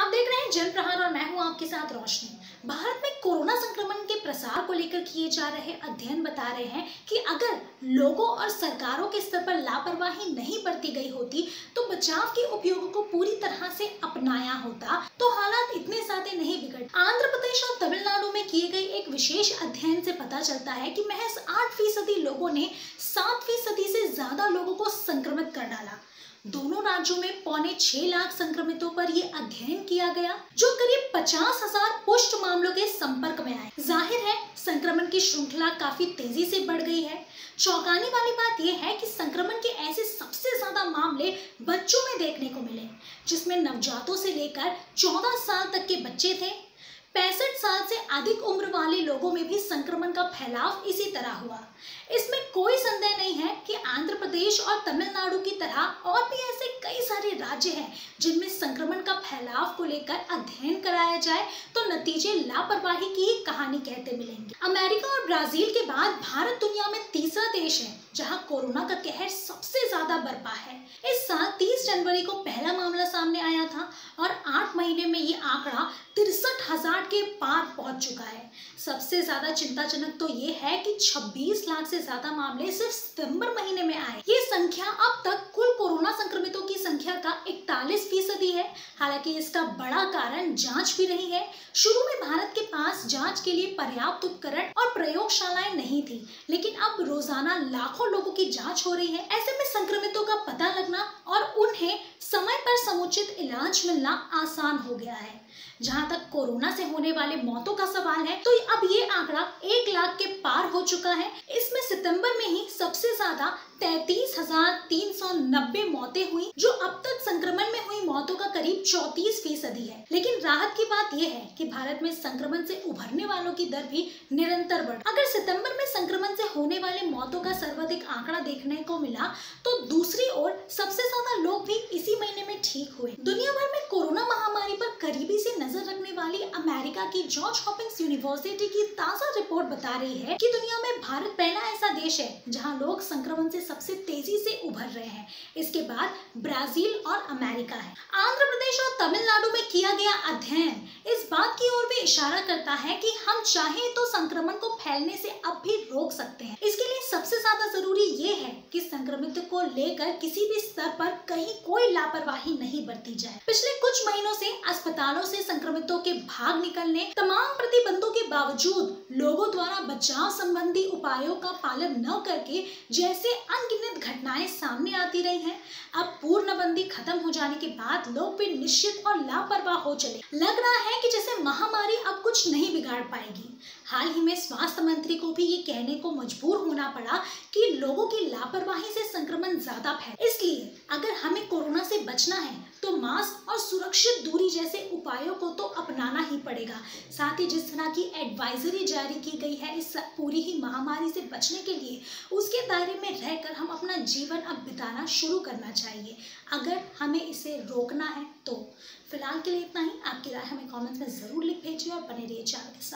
आप देख रहे हैं जन प्रहार और मैं हूं आपके साथ रोशनी। भारत में कोरोना संक्रमण के प्रसार को लेकर किए जा रहे अध्ययन बता रहे हैं कि अगर लोगों और सरकारों के स्तर पर लापरवाही नहीं बरती गई होती तो बचाव के उपायों को पूरी तरह से अपनाया होता तो हालात इतने ज्यादा नहीं बिगड़ते। आंध्र प्रदेश और तमिलनाडु में किए गए एक विशेष अध्ययन से पता चलता है कि महज 8% लोगों ने 7% से ज्यादा लोगों को संक्रमित कर डाला। दोनों राज्यों में 6.25 लाख संक्रमितों पर यह अध्ययन किया गया, जो करीब 50,000 पुष्ट मामलों के संपर्क में आए। जाहिर है संक्रमण की श्रृंखला काफी तेजी से बढ़ गई है। चौंकाने वाली बात यह है कि संक्रमण के ऐसे सबसे ज्यादा मामले बच्चों में देखने को मिले, जिसमें नवजातों से लेकर 14 साल तक के बच्चे थे। 65 साल से अधिक उम्र वाले लोगों में भी संक्रमण का फैलाव इसी तरह हुआ। इसमें कोई संदेह नहीं है कि आंध्र प्रदेश और तमिलनाडु की तरह और भी ऐसे कई सारे राज्य हैं जिनमें संक्रमण का फैलाव को लेकर अध्ययन कराया जाए तो नतीजे लापरवाही की ही कहानी कहते मिलेंगे। अमेरिका और ब्राजील के बाद भारत दुनिया में तीसरा देश है जहां कोरोना का कहर सबसे ज्यादा बरपा है। इस साल 30 जनवरी को पहला मामला सामने आया था और 8 महीने में ये आंकड़ा 63,000 के पार पहुंच चुका है। सबसे ज्यादा चिंताजनक तो ये है कि 26 लाख से ज्यादा मामले सिर्फ सितंबर महीने में आए। ये संख्या अब तक कुल कोरोना संक्रमितों की संख्या का 41% है। हालांकि इसका बड़ा कारण जांच भी रही है। शुरू में भारत के पास जांच के लिए पर्याप्त उपकरण और प्रयोगशालाएं नहीं थी, लेकिन अब रोजाना लाखों लोगों की जांच हो रही है। ऐसे में संक्रमितों का पता लगना और उन्हें समय पर समुचित इलाज मिलना आसान हो गया है। जहां तक कोरोना से होने वाले मौतों का सवाल है तो अब ये आंकड़ा 1 लाख के पार हो चुका है। इसमें सितंबर में ही सबसे ज्यादा 33,390 मौतें हुई, जो अब तक संक्रमण में हुई मौतों का करीब 34% है। लेकिन राहत की बात यह है कि भारत में संक्रमण से उभरने वालों की दर भी निरंतर बढ़। अगर सितंबर में संक्रमण से होने वाले मौतों का सर्वाधिक आंकड़ा देखने को मिला तो दूसरी ओर सबसे ज्यादा लोग भी इसी महीने में ठीक हुए। दुनिया भर में कोरोना महामारी पर करीबी से नजर रखने वाली अमेरिका की जॉर्ज हॉपिंस यूनिवर्सिटी की ताजा रिपोर्ट बता रही है कि दुनिया में भारत पहला ऐसा देश है जहां लोग संक्रमण से सबसे तेजी से उभर रहे हैं। इसके बाद ब्राजील और अमेरिका है। आंध्र प्रदेश और तमिलनाडु में किया गया अध्ययन इस बात की ओर भी इशारा करता है कि हम चाहे तो संक्रमण को फैलने से अब भी रोक सकते हैं। इसके लिए सबसे ज्यादा जरूरी ये है कि संक्रमित को लेकर किसी भी स्तर पर कहीं कोई लापरवाही नहीं बरती जाए। पिछले कुछ महीनों से अस्पतालों से संक्रमितों के भाग निकलने, तमाम प्रतिबंधों के बावजूद लोगों द्वारा बचाव संबंधी उपायों का पालन न करके जैसे अनगिनत घटनाएं सामने आती रही हैं। अब पूर्णबंदी खत्म हो जाने के बाद लोग भी निश्चित और लापरवाह हो चले। लग रहा है कि जैसे महामारी अब कुछ नहीं बिगाड़ पाएगी। हाल ही में स्वास्थ्य मंत्री को भी ये कहने को मजबूर होना पड़ा कि लोगों की लापरवाही से संक्रमण ज्यादा फैले। इसलिए अगर हमें कोरोना से बचना है तो मास्क और सुरक्षित दूरी जैसे उपायों को तो अपनाना ही पड़ेगा। साथ ही जिस तरह की एडवाइजरी जारी की गई है इस पूरी ही महामारी से बचने के लिए, उसके दायरे में रहकर हम अपना जीवन अब बिताना शुरू करना चाहिए अगर हमें इसे रोकना है तो। फिलहाल के लिए इतना ही। आपकी राय हमें कमेंट्स में जरूर लिख भेजिए और बने रहिए चैनल के साथ।